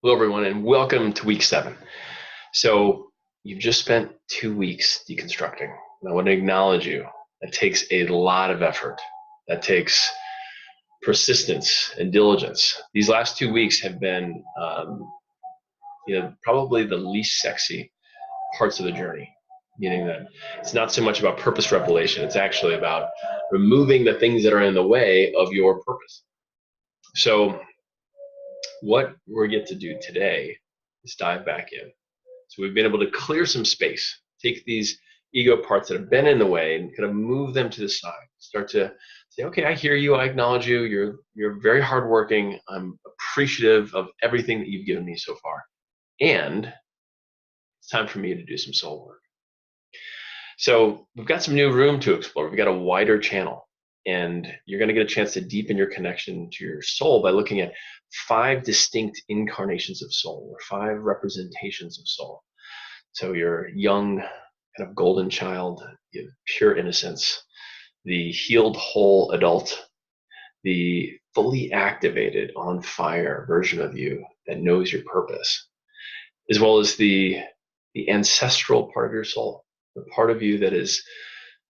Hello, everyone, and welcome to week 7. So, you've just spent 2 weeks deconstructing. And I want to acknowledge you. That takes a lot of effort. That takes persistence and diligence. These last 2 weeks have been, probably the least sexy parts of the journey. Meaning that it's not so much about purpose revelation; it's actually about removing the things that are in the way of your purpose. So, what we're get to do today is dive back in. So we've been able to clear some space, take these ego parts that have been in the way and kind of move them to the side. Start to say, okay, I hear you, I acknowledge you, you're very hardworking. I'm appreciative of everything that you've given me so far. And it's time for me to do some soul work. So we've got some new room to explore. We've got a wider channel. And you're going to get a chance to deepen your connection to your soul by looking at 5 distinct incarnations of soul, or 5 representations of soul. So your young, kind of golden child, you have pure innocence, the healed whole adult, the fully activated, on fire version of you that knows your purpose, as well as the ancestral part of your soul, the part of you that has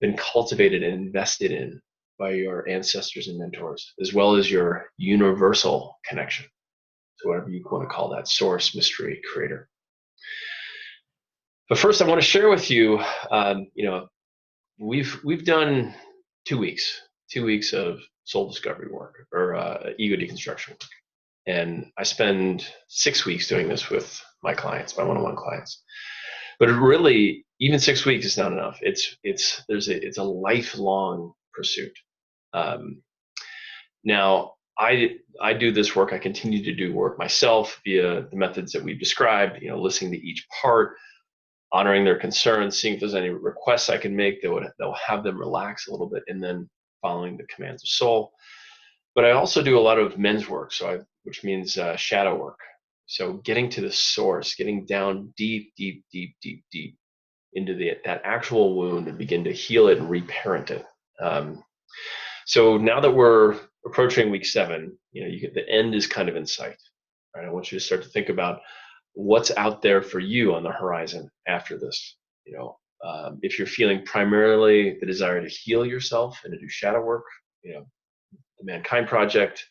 been cultivated and invested in by your ancestors and mentors, as well as your universal connection. So whatever you want to call that, source, mystery, creator. But first, I want to share with you, we've done 2 weeks of soul discovery work, or ego deconstruction work, and I spend 6 weeks doing this with my clients, my one-on-one clients. But really, even 6 weeks is not enough. It's a lifelong pursuit. Now, I do this work. I continue to do work myself via the methods that we've described. Listening to each part, honoring their concerns, seeing if there's any requests I can make that will have them relax a little bit, and then following the commands of soul. But I also do a lot of men's work, which means shadow work. So getting to the source, getting down deep, deep, deep, deep, deep into that actual wound and begin to heal it and reparent it. So now that we're approaching week 7, the end is kind of in sight. Right? I want you to start to think about what's out there for you on the horizon after this. If you're feeling primarily the desire to heal yourself and to do shadow work, the Mankind Project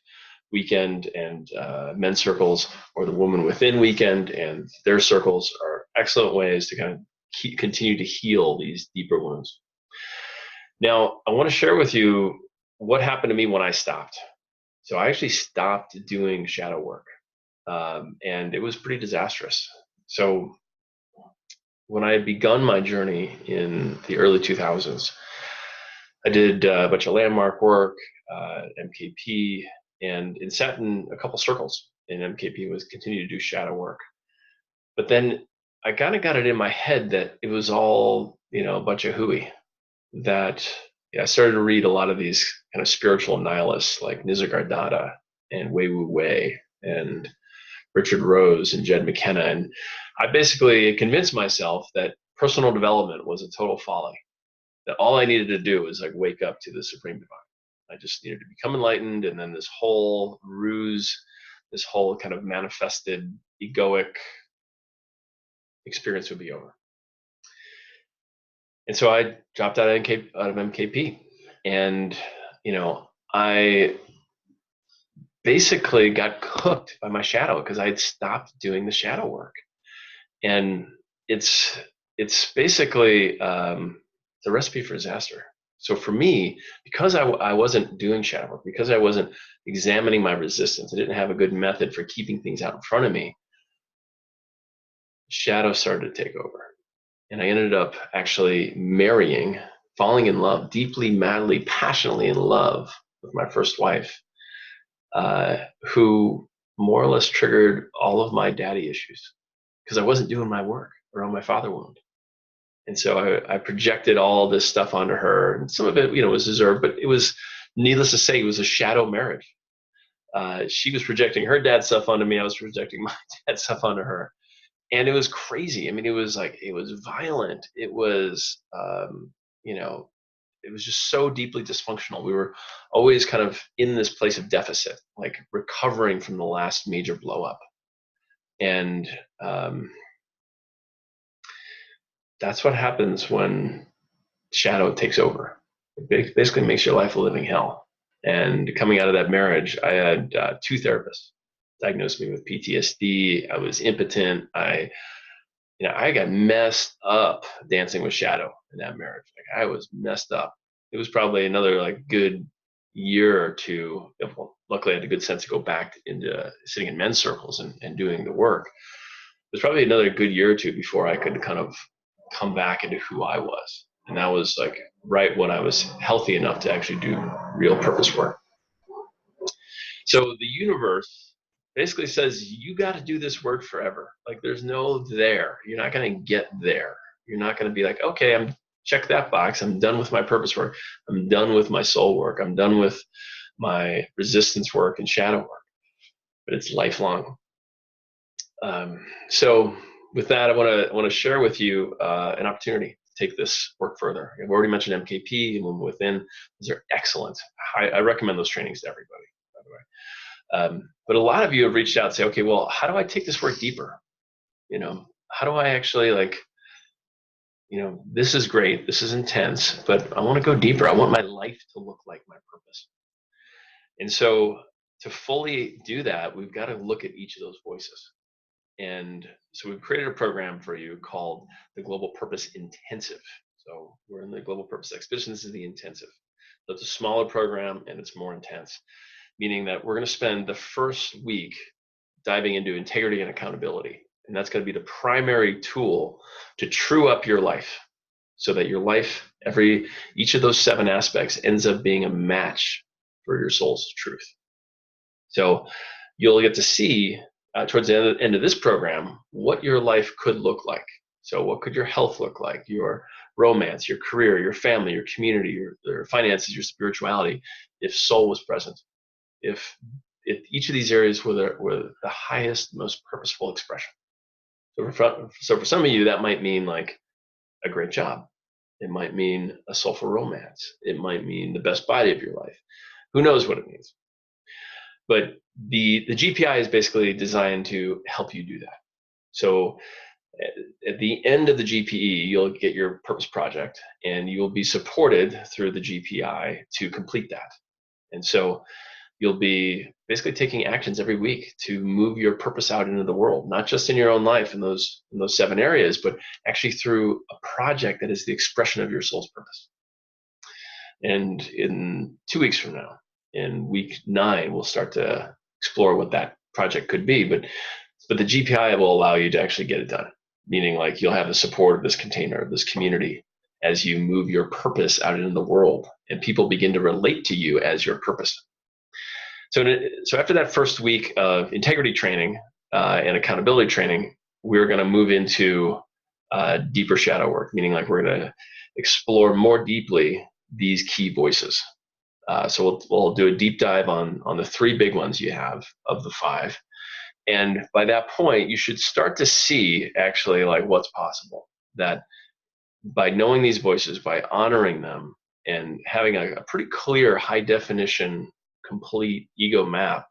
weekend and men's circles, or the Woman Within weekend and their circles, are excellent ways to kind of continue to heal these deeper wounds. Now, I want to share with you what happened to me when I stopped. So I actually stopped doing shadow work, and it was pretty disastrous. So when I had begun my journey in the early 2000s, I did a bunch of landmark work, MKP, and sat in a couple circles in MKP, was continuing to do shadow work. But then I kind of got it in my head that it was all, a bunch of hooey. That I started to read a lot of these kind of spiritual nihilists like Nisargadatta and Wei Wu Wei and Richard Rose and Jed McKenna. And I basically convinced myself that personal development was a total folly, that all I needed to do was wake up to the Supreme Divine. I just needed to become enlightened, and then this whole ruse, this whole kind of manifested egoic experience would be over. And so I dropped out of MKP, and I basically got cooked by my shadow because I had stopped doing the shadow work. And it's basically the recipe for disaster. So for me, because I wasn't doing shadow work, because I wasn't examining my resistance, I didn't have a good method for keeping things out in front of me, shadow started to take over. And I ended up actually marrying, falling in love, deeply, madly, passionately in love with my first wife, who more or less triggered all of my daddy issues because I wasn't doing my work around my father wound. And so I projected all this stuff onto her, and some of it, was deserved, but it was, needless to say, it was a shadow marriage. She was projecting her dad's stuff onto me. I was projecting my dad's stuff onto her. And it was crazy. I mean, it was violent. It was, it was just so deeply dysfunctional. We were always kind of in this place of deficit, like recovering from the last major blow up. And that's what happens when shadow takes over. It basically makes your life a living hell. And coming out of that marriage, I had two therapists diagnosed me with PTSD. I was impotent. I got messed up dancing with shadow in that marriage. Like I was messed up. It was probably another like good year or two. Well, luckily, I had a good sense to go back into sitting in men's circles and doing the work. It was probably another good year or two before I could kind of come back into who I was. And that was like right when I was healthy enough to actually do real purpose work. So the universe basically says you got to do this work forever. Like there's no there. You're not going to get there. You're not going to be like, okay, I'm check that box. I'm done with my purpose work. I'm done with my soul work. I'm done with my resistance work and shadow work. But it's lifelong. So with that, I want to share with you an opportunity to take this work further. I've already mentioned MKP and Movement Within. Those are excellent. I recommend those trainings to everybody, by the way. But a lot of you have reached out and say, okay, well, how do I take this work deeper? How do I actually this is great, this is intense, but I want to go deeper. I want my life to look like my purpose. And so to fully do that, we've got to look at each of those voices. And so we've created a program for you called the Global Purpose Intensive. So we're in the Global Purpose Expedition. This is the intensive. So it's a smaller program and it's more intense, meaning that we're going to spend the first week diving into integrity and accountability. And that's going to be the primary tool to true up your life so that your life, each of those 7 aspects ends up being a match for your soul's truth. So you'll get to see towards the end of this program what your life could look like. So what could your health look like, your romance, your career, your family, your community, your finances, your spirituality, if soul was present, if each of these areas were the highest, most purposeful expression. So for some of you, that might mean like a great job. It might mean a soulful romance. It might mean the best body of your life. Who knows what it means? But the GPI is basically designed to help you do that. So at the end of the GPE, you'll get your purpose project and you'll be supported through the GPI to complete that. And so you'll be basically taking actions every week to move your purpose out into the world, not just in your own life in those 7 areas, but actually through a project that is the expression of your soul's purpose. And in 2 weeks from now, in week 9, we'll start to explore what that project could be. But the GPI will allow you to actually get it done, meaning like you'll have the support of this container, of this community, as you move your purpose out into the world and people begin to relate to you as your purpose. So after that first week of integrity training and accountability training, we're going to move into deeper shadow work, meaning like we're going to explore more deeply these key voices. So we'll do a deep dive on the 3 big ones you have of the 5. And by that point, you should start to see actually like what's possible. That by knowing these voices, by honoring them, and having a pretty clear, high definition, complete ego map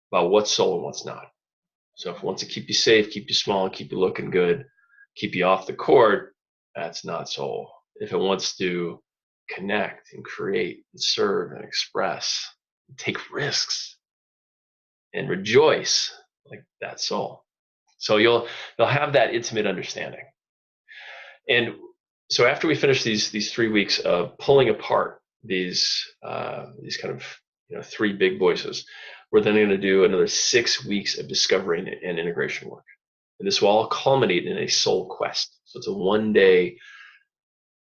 about what's soul and what's not. So if it wants to keep you safe, keep you small, keep you looking good, keep you off the court, that's not soul. If it wants to connect and create and serve and express, and take risks and rejoice, like that's soul. So you'll have that intimate understanding. And so after we finish these 3 weeks of pulling apart these kind of 3 big voices, we're then going to do another 6 weeks of discovery and integration work. And this will all culminate in a soul quest. So it's a 1-day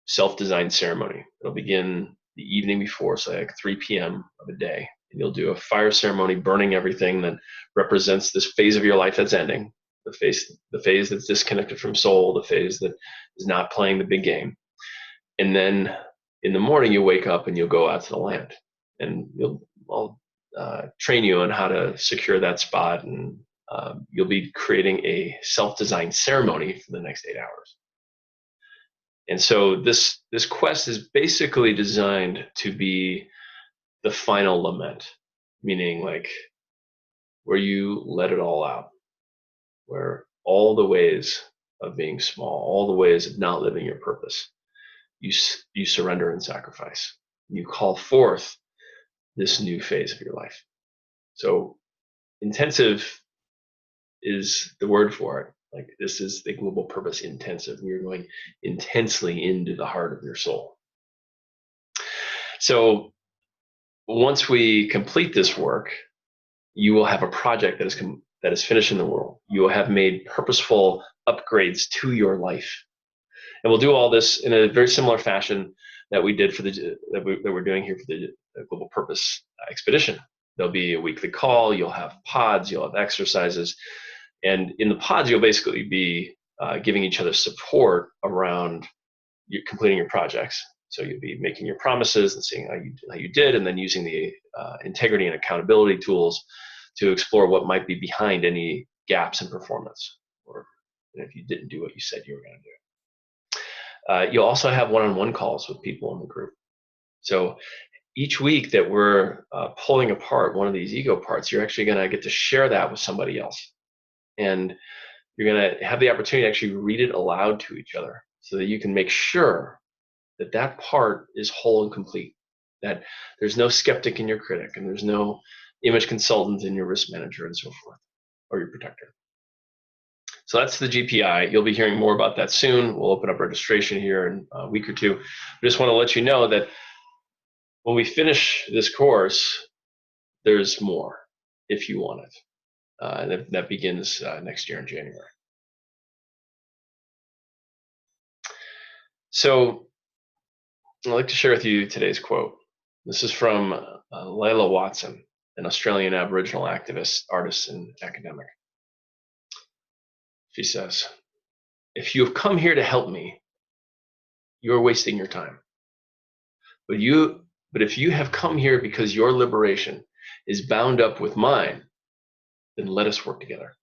self-designed ceremony. It'll begin the evening before, so like 3 p.m. of a day. And you'll do a fire ceremony, burning everything that represents this phase of your life that's ending, the phase that's disconnected from soul, the phase that is not playing the big game. And then in the morning, you wake up and you'll go out to the land, and I'll train you on how to secure that spot, and you'll be creating a self-designed ceremony for the next 8 hours. And so this quest is basically designed to be the final lament, meaning like where you let it all out. where all the ways of being small, all the ways of not living your purpose, you surrender and sacrifice. You call forth this new phase of your life. So intensive is the word for it. Like, this is the global purpose intensive. We're going intensely into the heart of your soul. So once we complete this work, you will have a project that is finished in the world. You will have made purposeful upgrades to your life. And we'll do all this in a very similar fashion that we did for that we're doing here for the Global Purpose Expedition. There'll be a weekly call. You'll have pods. You'll have exercises, and in the pods, you'll basically be giving each other support around completing your projects. So you'll be making your promises and seeing how you did, and then using the integrity and accountability tools to explore what might be behind any gaps in performance, or if you didn't do what you said you were going to do. You'll also have one-on-one calls with people in the group. So each week that we're pulling apart one of these ego parts, you're actually going to get to share that with somebody else. And you're going to have the opportunity to actually read it aloud to each other so that you can make sure that that part is whole and complete, that there's no skeptic in your critic, and there's no image consultant in your risk manager and so forth, or your protector. So that's the GPI. You'll be hearing more about that soon. We'll open up registration here in a week or two. I just want to let you know that when we finish this course, there's more if you want it. And that begins next year in January. So I'd like to share with you today's quote. This is from Layla Watson, an Australian Aboriginal activist, artist, and academic. She says, "If you have come here to help me, you are wasting your time. But if you have come here because your liberation is bound up with mine, then let us work together."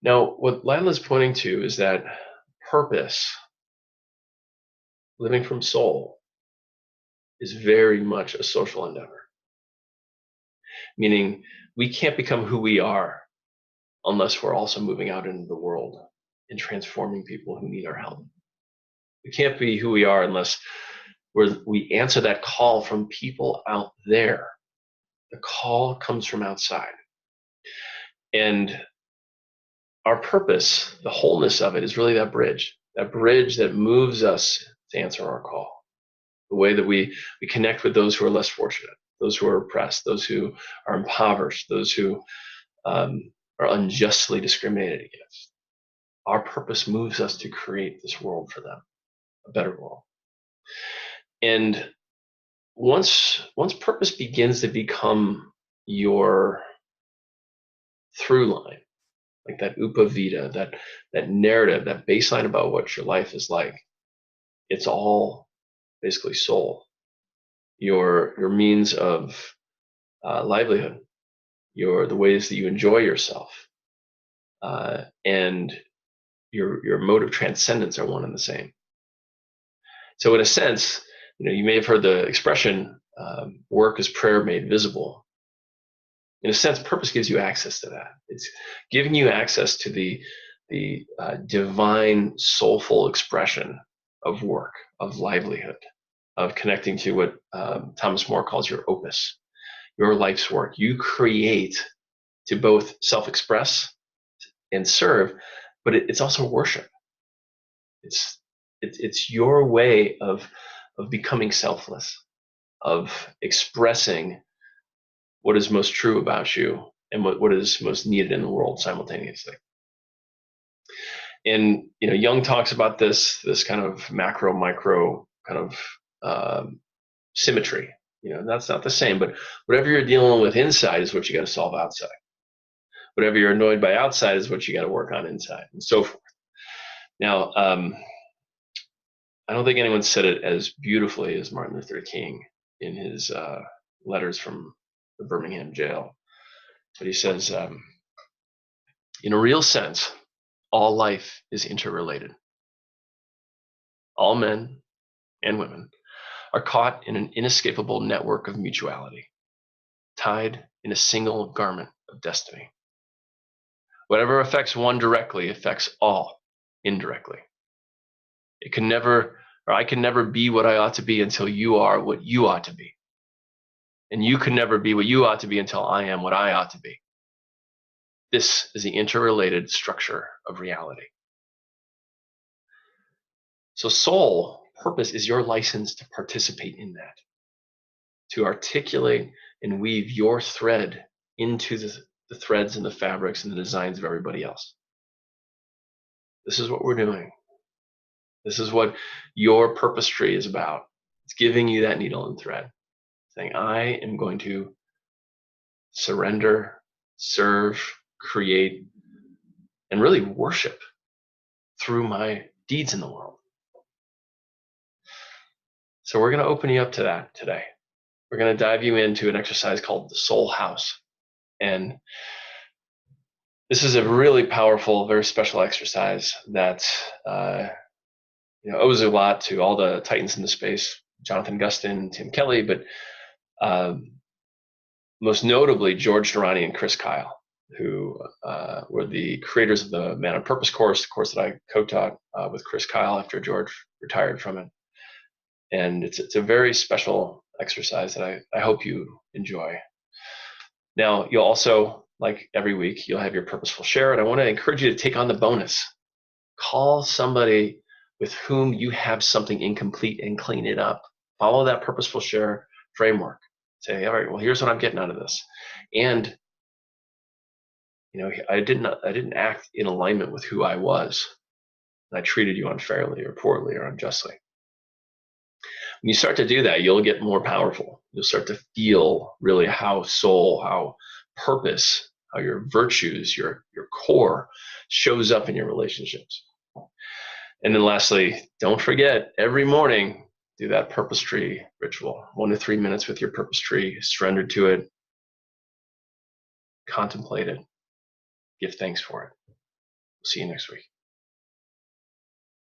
Now, what Layla's pointing to is that purpose, living from soul, is very much a social endeavor. Meaning, we can't become who we are unless we're also moving out into the world and transforming people who need our help. We can't be who we are unless we answer that call from people out there. The call comes from outside. And our purpose, the wholeness of it, is really that bridge that moves us to answer our call. The way that we connect with those who are less fortunate, those who are oppressed, those who are impoverished, those who are unjustly discriminated against. Our purpose moves us to create this world for them, a better world. And once purpose begins to become your through line, like that upavita, that narrative, that baseline about what your life is like, it's all basically soul. Your means of livelihood, the ways that you enjoy yourself, and your mode of transcendence are one and the same. So in a sense, you may have heard the expression, work is prayer made visible. In a sense, purpose gives you access to that. It's giving you access to the divine, soulful expression of work, of livelihood, of connecting to what Thomas More calls your opus, your life's work. You create to both self-express and serve, but it's also worship. It's your way of becoming selfless, of expressing what is most true about you and what is most needed in the world simultaneously. And Jung talks about this kind of macro micro kind of symmetry. That's not the same, but whatever you're dealing with inside is what you got to solve outside. Whatever you're annoyed by outside is what you got to work on inside, and so forth. Now, I don't think anyone said it as beautifully as Martin Luther King in his letters from the Birmingham jail. But he says, in a real sense, all life is interrelated. All men and women are caught in an inescapable network of mutuality, tied in a single garment of destiny. Whatever affects one directly affects all indirectly. It can never, or I can never be what I ought to be until you are what you ought to be. And you can never be what you ought to be until I am what I ought to be. This is the interrelated structure of reality. So soul, purpose, is your license to participate in that, to articulate and weave your thread into the threads and the fabrics and the designs of everybody else. This is what we're doing. This is what your purpose tree is about. It's giving you that needle and thread, saying, I am going to surrender, serve, create, and really worship through my deeds in the world. So we're going to open you up to that today. We're going to dive you into an exercise called the Soul House. And this is a really powerful, very special exercise that owes a lot to all the titans in the space, Jonathan Gustin, Tim Kelly, but most notably George Durrani and Chris Kyle, who were the creators of the Man on Purpose course, the course that I co-taught with Chris Kyle after George retired from it. And it's a very special exercise that I hope you enjoy. Now, you'll also, like every week, you'll have your purposeful share, and I want to encourage you to take on the bonus. Call somebody with whom you have something incomplete and clean it up. Follow that purposeful share framework. Say, all right, well, here's what I'm getting out of this. And I didn't act in alignment with who I was. I treated you unfairly or poorly or unjustly. When you start to do that, you'll get more powerful. You'll start to feel really how soul, how purpose, how your virtues, your core shows up in your relationships. And then lastly, don't forget, every morning, do that purpose tree ritual. 1 to 3 minutes with your purpose tree, surrender to it, contemplate it, give thanks for it. See you next week.